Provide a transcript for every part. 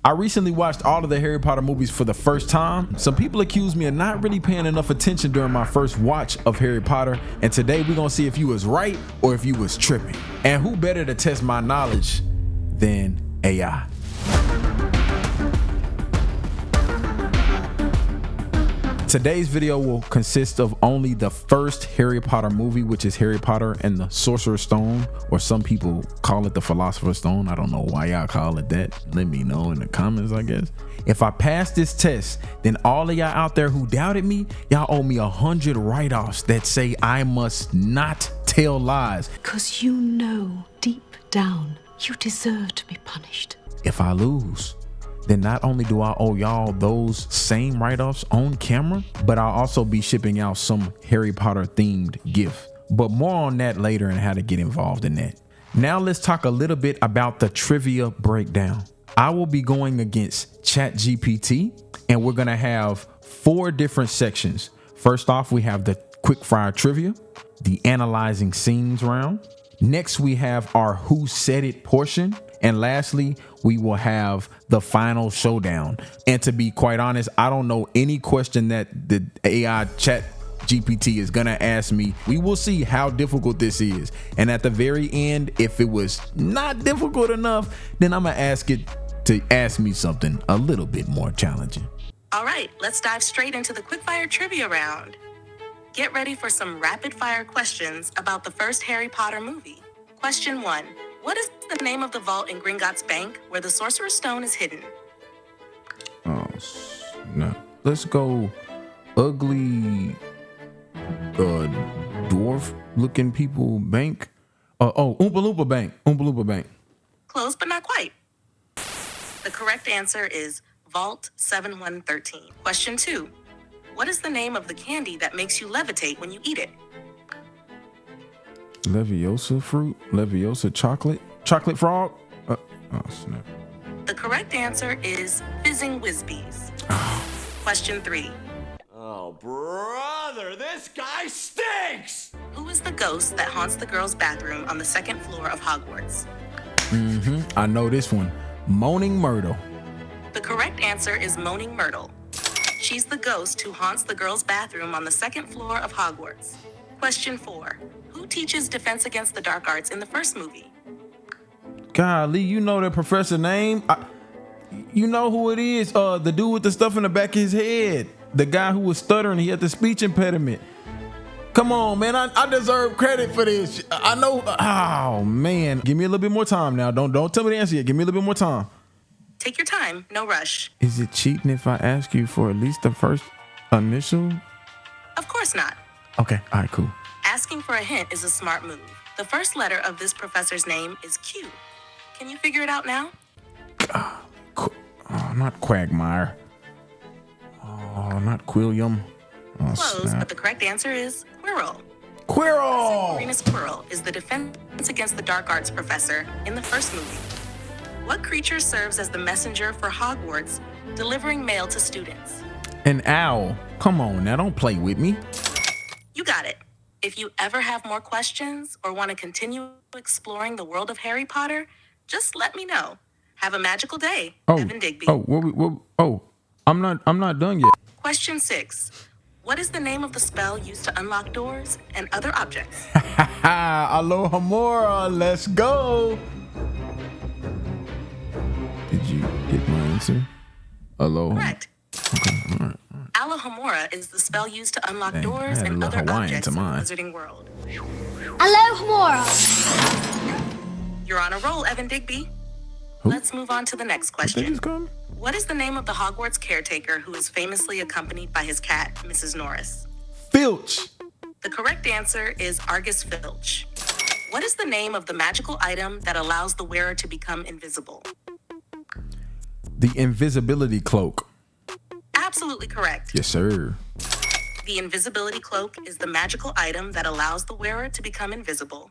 I recently watched all of the Harry Potter movies for the first time. Some people accuse me of not really paying enough attention during my first watch of Harry Potter, and today we're gonna see if you was right or if you was tripping. And who better to test my knowledge than AI? Today's video will consist of only the first Harry Potter movie, which is Harry Potter and the Sorcerer's Stone, or some people call it the Philosopher's Stone. I don't know why y'all call it that. Let me know in the comments, I guess. If I pass this test, then all of y'all out there who doubted me, y'all owe me 100 write-offs that say I must not tell lies. Because you know deep down you deserve to be punished. If I lose, then not only do I owe y'all those same write-offs on camera, but I'll also be shipping out some Harry Potter themed gift. But more on that later and how to get involved in that. Now let's talk a little bit about the trivia breakdown. I will be going against ChatGPT, and we're gonna have 4 different sections. First off, we have the Quickfire Trivia, the Analyzing Scenes round. Next, we have our Who Said It portion. And lastly, we will have the final showdown. And to be quite honest, I don't know any question that the AI chat GPT is gonna ask me. We will see how difficult this is. And at the very end, if it was not difficult enough, then I'm gonna ask it to ask me something a little bit more challenging. All right, let's dive straight into the Quickfire Trivia round. Get ready for some rapid fire questions about the first Harry Potter movie. Question 1. What is the name of the vault in Gringotts Bank where the Sorcerer's Stone is hidden? Oh, no. Let's go ugly dwarf looking people bank. Oompa Loompa Bank. Oompa Loompa Bank. Close, but not quite. The correct answer is Vault 7113. Question 2. What is the name of the candy that makes you levitate when you eat it? Leviosa fruit? Leviosa chocolate? Chocolate frog? Oh, snap. The correct answer is Fizzing Whizbees. Question 3. Oh, brother, this guy stinks! Who is the ghost that haunts the girls' bathroom on the 2nd floor of Hogwarts? I know this one. Moaning Myrtle. The correct answer is Moaning Myrtle. She's the ghost who haunts the girls' bathroom on the 2nd floor of Hogwarts. Question 4. Who teaches Defense Against the Dark Arts in the first movie? Golly, you know that professor name? You know who it is? The dude with the stuff in the back of his head. The guy who was stuttering. He had the speech impediment. Come on, man. I deserve credit for this. I know. Oh, man. Give me a little bit more time now. Don't tell me the answer yet. Give me a little bit more time. Take your time. No rush. Is it cheating if I ask you for at least the first initial? Of course not. Okay. All right, cool. Asking for a hint is a smart move. The first letter of this professor's name is Q. Can you figure it out now? Not Quagmire. Oh, not Quilliam. Oh, Close, snap. but the correct answer is Quirrell. Quirrell! Serenus Quirrell is the Defense Against the Dark Arts professor in the first movie. What creature serves as the messenger for Hogwarts, delivering mail to students? An owl. Come on now, don't play with me. You got it. If you ever have more questions or want to continue exploring the world of Harry Potter, just let me know. Have a magical day, Evan Digby. I'm not done yet. Question 6. What is the name of the spell used to unlock doors and other objects? Alohomora, let's go. Did you get my answer? Aloha. Correct. Okay, all right. Alohomora is the spell used to unlock doors and other objects in the Wizarding World. Alohomora. You're on a roll, Evan Digby. Let's move on to the next question. What is the name of the Hogwarts caretaker who is famously accompanied by his cat, Mrs. Norris? Filch. The correct answer is Argus Filch. What is the name of the magical item that allows the wearer to become invisible? The invisibility cloak. Absolutely correct. Yes, sir. The invisibility cloak is the magical item that allows the wearer to become invisible.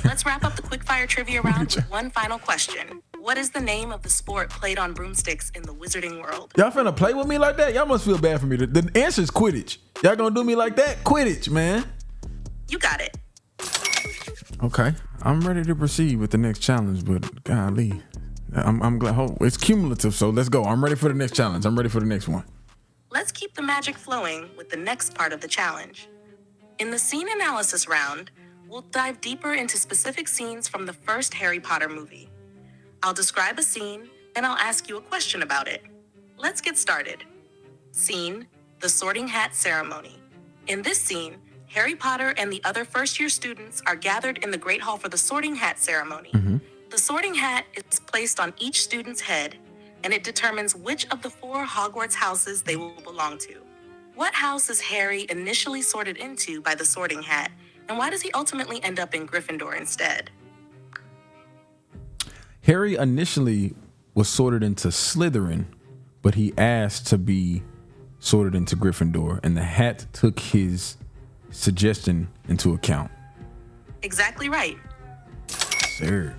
Let's wrap up the Quickfire Trivia round with one final question. What is the name of the sport played on broomsticks in the Wizarding World? Y'all finna play with me like that? Y'all must feel bad for me. The answer is Quidditch. Y'all gonna do me like that? Quidditch, man. You got it. Okay, I'm ready to proceed with the next challenge, but golly, I'm glad. Oh, it's cumulative, so let's go. I'm ready for the next challenge. I'm ready for the next one. Let's keep the magic flowing with the next part of the challenge. In the scene analysis round, we'll dive deeper into specific scenes from the first Harry Potter movie. I'll describe a scene, and I'll ask you a question about it. Let's get started. Scene: the Sorting Hat Ceremony. In this scene, Harry Potter and the other first-year students are gathered in the Great Hall for the Sorting Hat Ceremony. The sorting hat is placed on each student's head, and it determines which of the 4 Hogwarts houses they will belong to. What house is Harry initially sorted into by the sorting hat, and why does he ultimately end up in Gryffindor instead? Harry initially was sorted into Slytherin, but he asked to be sorted into Gryffindor, and the hat took his suggestion into account. Exactly right. Sir.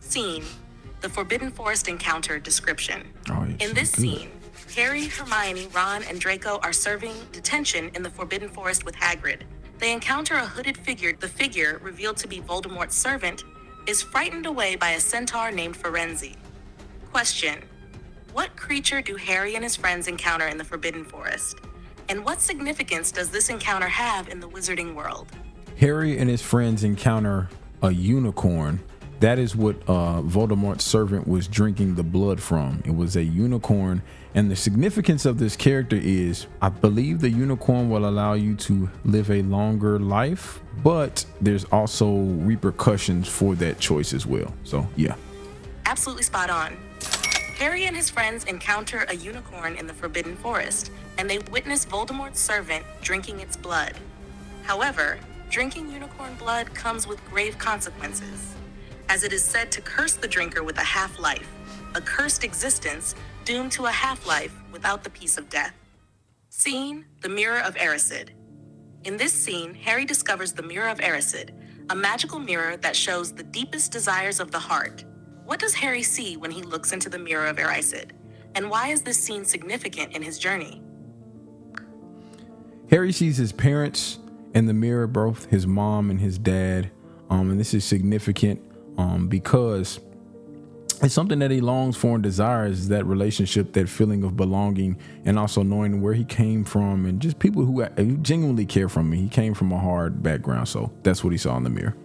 Scene: the Forbidden Forest encounter description. Oh, yes, in this scene, Harry, Hermione, Ron, and Draco are serving detention in the Forbidden Forest with Hagrid. They encounter a hooded figure. The figure, revealed to be Voldemort's servant, is frightened away by a centaur named Firenze. Question: what creature do Harry and his friends encounter in the Forbidden Forest? And what significance does this encounter have in the wizarding world? Harry and his friends encounter a unicorn. That is what Voldemort's servant was drinking the blood from. It was a unicorn. And the significance of this character is, I believe the unicorn will allow you to live a longer life, but there's also repercussions for that choice as well. So, yeah. Absolutely spot on. Harry and his friends encounter a unicorn in the Forbidden Forest, and they witness Voldemort's servant drinking its blood. However, drinking unicorn blood comes with grave consequences, as it is said to curse the drinker with a half-life, a cursed existence doomed to a half-life without the peace of death. Scene: the Mirror of Erised. In this scene, Harry discovers the Mirror of Erised, a magical mirror that shows the deepest desires of the heart. What does Harry see when he looks into the Mirror of Erised? And why is this scene significant in his journey? Harry sees his parents in the mirror, both his mom and his dad. And this is significant because it's something that he longs for and desires, that relationship, that feeling of belonging, and also knowing where he came from and just people who genuinely care for him. He came from a hard background, so that's what he saw in the mirror.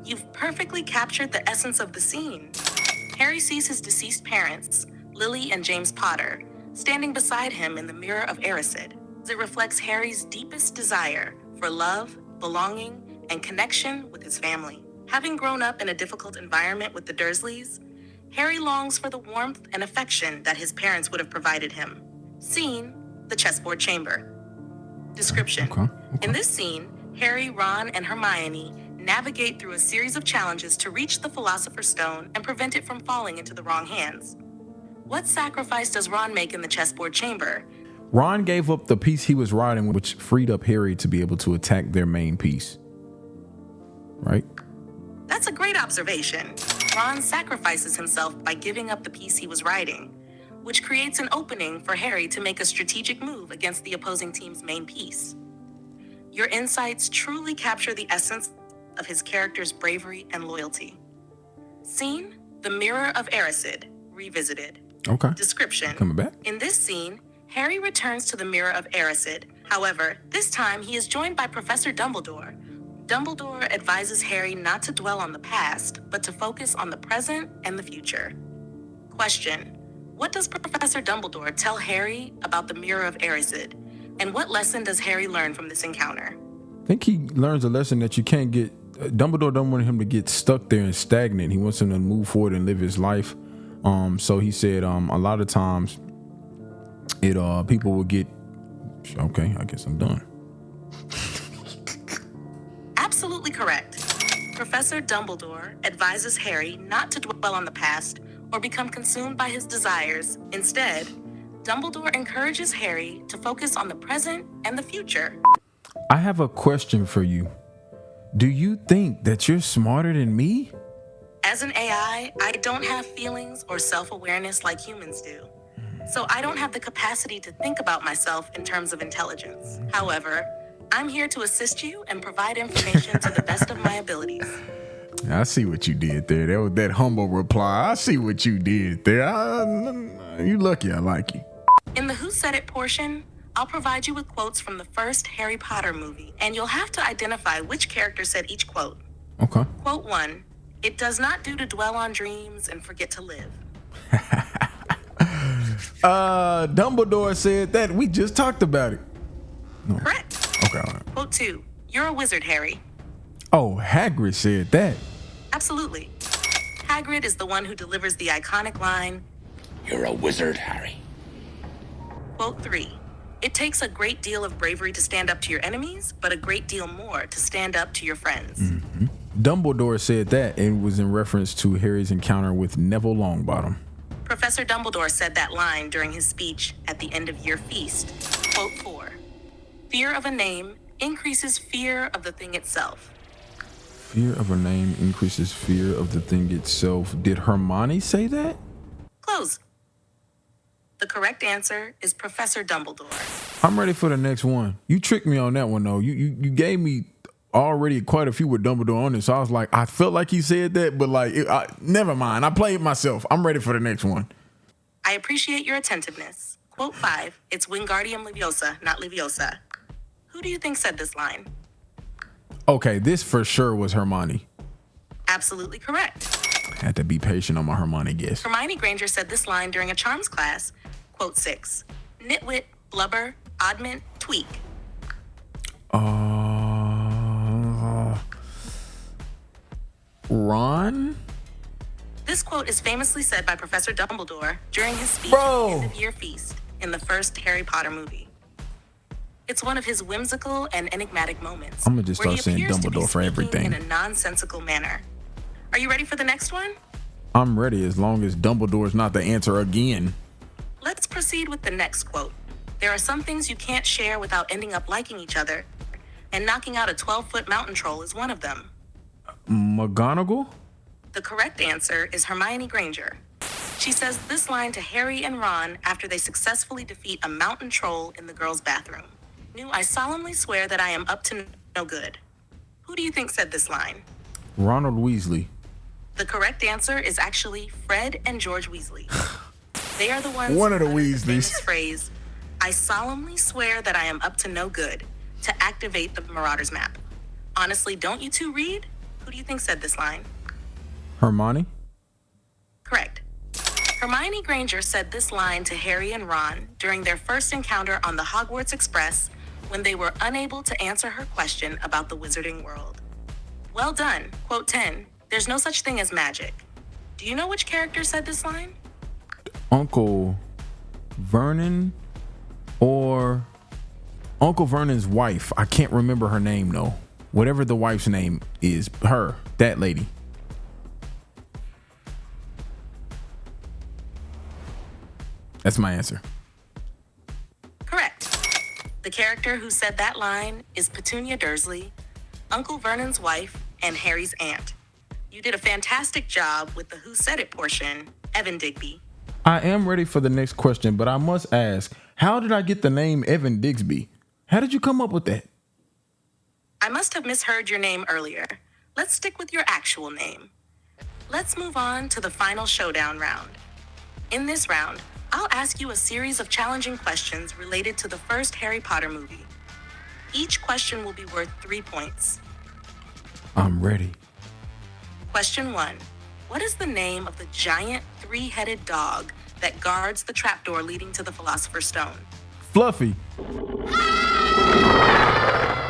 You've perfectly captured the essence of the scene. Harry sees his deceased parents, Lily and James Potter, standing beside him in the Mirror of Erised. It reflects Harry's deepest desire for love, belonging, and connection with his family. Having grown up in a difficult environment with the Dursleys, Harry longs for the warmth and affection that his parents would have provided him. Scene: the chessboard chamber. Description: Okay. In this scene, Harry, Ron, and Hermione navigate through a series of challenges to reach the Philosopher's Stone and prevent it from falling into the wrong hands. What sacrifice does Ron make in the chessboard chamber? Ron gave up the piece he was riding, which freed up Harry to be able to attack their main piece. Right? That's a great observation. Ron sacrifices himself by giving up the piece he was riding, which creates an opening for Harry to make a strategic move against the opposing team's main piece. Your insights truly capture the essence of his character's bravery and loyalty. Scene: the Mirror of Erised, revisited. Okay. Description: Coming back. In this scene, Harry returns to the Mirror of Erised. However, this time he is joined by Professor Dumbledore. Dumbledore advises Harry not to dwell on the past, but to focus on the present and the future. Question: what does Professor Dumbledore tell Harry about the Mirror of Erised? And what lesson does Harry learn from this encounter? I think he learns a lesson that you can't get. Dumbledore don't want him to get stuck there and stagnant. He wants him to move forward and live his life. So he said a lot of times people will get. Okay, I guess I'm done. Absolutely correct. Professor Dumbledore advises Harry not to dwell on the past or become consumed by his desires. Instead, Dumbledore encourages Harry to focus on the present and the future. I have a question for you. Do you think that you're smarter than me? As an AI, I don't have feelings or self-awareness like humans do. So I don't have the capacity to think about myself in terms of intelligence. However, I'm here to assist you and provide information to the best of my abilities. I see what you did there. That was that humble reply. I see what you did there. You lucky I like you. In the Who Said It portion, I'll provide you with quotes from the first Harry Potter movie, and you'll have to identify which character said each quote. Okay. Quote 1, "It does not do to dwell on dreams and forget to live." Dumbledore said that. We just talked about it. No. Correct. Okay. All right. Quote 2, "You're a wizard, Harry." Oh, Hagrid said that. Absolutely. Hagrid is the one who delivers the iconic line, You're a wizard, Harry. Quote 3, "It takes a great deal of bravery to stand up to your enemies, but a great deal more to stand up to your friends." Mm-hmm. Dumbledore said that, and was in reference to Harry's encounter with Neville Longbottom. Professor Dumbledore said that line during his speech at the end of Year Feast. Quote 4, "Fear of a name increases fear of the thing itself." Fear of a name increases fear of the thing itself. Did Hermione say that? Close. The correct answer is Professor Dumbledore. I'm ready for the next one. You tricked me on that one, though. You gave me already quite a few with Dumbledore on it, so I was like, I felt like he said that, but like, never mind. I played myself. I'm ready for the next one. I appreciate your attentiveness. Quote 5, "It's Wingardium Leviosa, not Leviosa." Who do you think said this line? Okay, this for sure was Hermione. Absolutely correct. I had to be patient on my Hermione guess. Hermione Granger said this line during a charms class. Quote 6, "Nitwit, blubber, oddment, tweak." Ron? This quote is famously said by Professor Dumbledore during his speech at the end of Year Feast in the first Harry Potter movie. It's one of his whimsical and enigmatic moments. I'm gonna just start saying Dumbledore for everything. In a nonsensical manner. Are you ready for the next one? I'm ready as long as Dumbledore's not the answer again. Let's proceed with the next quote. "There are some things you can't share without ending up liking each other, and knocking out a 12-foot mountain troll is one of them." McGonagall? The correct answer is Hermione Granger. She says this line to Harry and Ron after they successfully defeat a mountain troll in the girls' bathroom. "I solemnly swear that I am up to no good." Who do you think said this line? Ronald Weasley. The correct answer is actually Fred and George Weasley. They are the ones One of the who uttered Weasleys. famous phrase, "I solemnly swear that I am up to no good," to activate the Marauders map. Honestly, don't you two read? Who do you think said this line? Hermione? Correct. Hermione Granger said this line to Harry and Ron during their first encounter on the Hogwarts Express when they were unable to answer her question about the wizarding world. Well done. Quote 10, "There's no such thing as magic." Do you know which character said this line? Uncle Vernon or Uncle Vernon's wife. I can't remember her name though. Whatever the wife's name is, her, that lady. That's my answer. Correct. The character who said that line is Petunia Dursley, Uncle Vernon's wife, and Harry's aunt. You did a fantastic job with the Who Said It portion, Evan Digby. I am ready for the next question, but I must ask, how did I get the name Evan Digsby? How did you come up with that? I must have misheard your name earlier. Let's stick with your actual name. Let's move on to the final showdown round. In this round, I'll ask you a series of challenging questions related to the first Harry Potter movie. Each question will be worth 3 points. I'm ready. Question 1. What is the name of the giant 3-headed dog that guards the trapdoor leading to the Philosopher's Stone? Fluffy.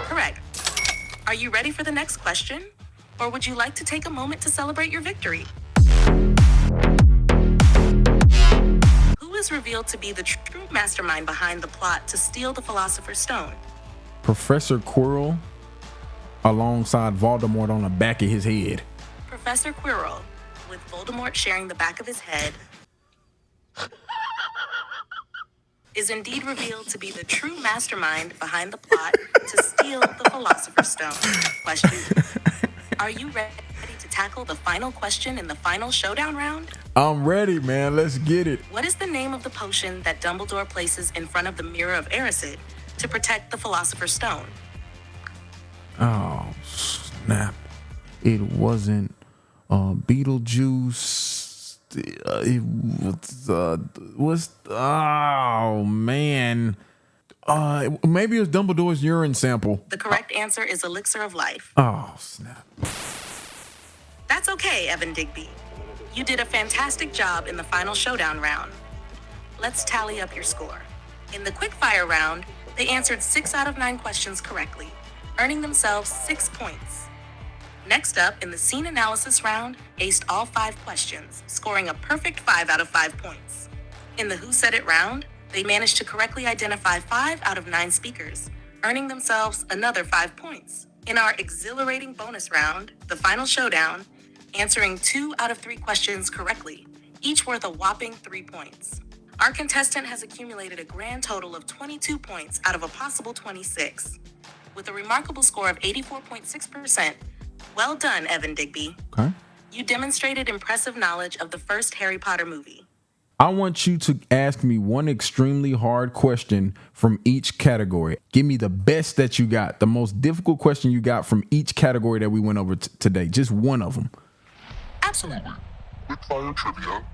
Correct. Are you ready for the next question? Or would you like to take a moment to celebrate your victory? Who is revealed to be the true mastermind behind the plot to steal the Philosopher's Stone? Professor Quirrell alongside Voldemort on the back of his head. Professor Quirrell, with Voldemort sharing the back of his head, is indeed revealed to be the true mastermind behind the plot to steal the Philosopher's Stone. Question. Are you ready to tackle the final question in the final showdown round? I'm ready, man. Let's get it. What is the name of the potion that Dumbledore places in front of the Mirror of Erised to protect the Philosopher's Stone? Oh, snap. It wasn't Beetlejuice. Oh man. Maybe it's Dumbledore's urine sample. The correct answer is elixir of life. Oh snap. That's okay, Evan Digby. You did a fantastic job in the final showdown round. Let's tally up your score. In the quickfire round, they answered 6 out of 9 questions correctly, earning themselves 6 points. Next up, in the scene analysis round, aced all 5 questions, scoring a perfect 5 out of 5 points. In the Who Said It round, they managed to correctly identify 5 out of 9 speakers, earning themselves another 5 points. In our exhilarating bonus round, the final showdown, answering 2 out of 3 questions correctly, each worth a whopping 3 points. Our contestant has accumulated a grand total of 22 points out of a possible 26. With a remarkable score of 84.6%, well done, Evan Digby. Okay. You demonstrated impressive knowledge of the first Harry Potter movie. I want you to ask me one extremely hard question from each category. Give me the best that you got, the most difficult question you got from each category that we went over today. Just one of them. Absolutely. Quickfire Trivia.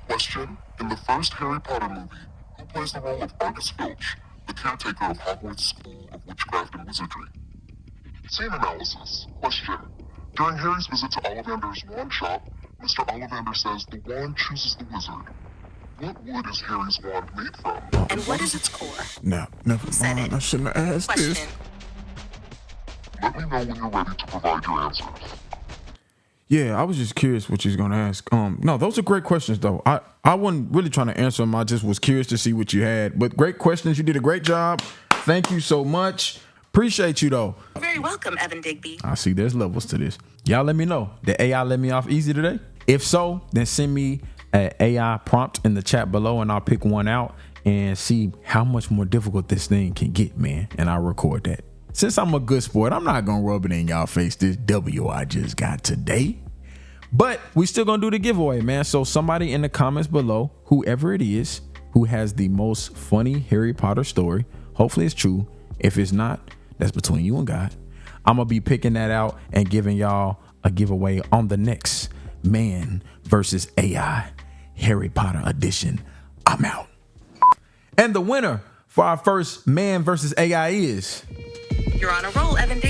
Question: in the first Harry Potter movie, who plays the role of Argus Filch, the caretaker of Hogwarts School of Witchcraft and Wizardry? Scene analysis. Question: during Harry's visit to Ollivander's wand shop, Mr. Ollivander says the wand chooses the wizard. What wood is Harry's wand made from? And what is its core? No, never Said mind. it. I shouldn't have asked Question. this. Let me know when you're ready to provide your answers. Yeah, I was just curious what you was gonna ask. No, those are great questions though. I wasn't really trying to answer them. I just was curious to see what you had. But great questions. You did a great job. Thank you so much. Appreciate you though. You're very welcome, Evan Digby. I see there's levels to this. Y'all let me know. Did AI let me off easy today? If so, then send me an AI prompt in the chat below and I'll pick one out and see how much more difficult this thing can get, man. And I'll record that. Since I'm a good sport, I'm not gonna rub it in y'all face, this W I just got today. But we still gonna do the giveaway, man. So somebody in the comments below, whoever it is, who has the most funny Harry Potter story, hopefully it's true. If it's not, that's between you and God. I'm gonna be picking that out and giving y'all a giveaway on the next Man versus AI Harry Potter edition. I'm out. And the winner for our first Man versus AI is... You're on a roll, Evan Digby.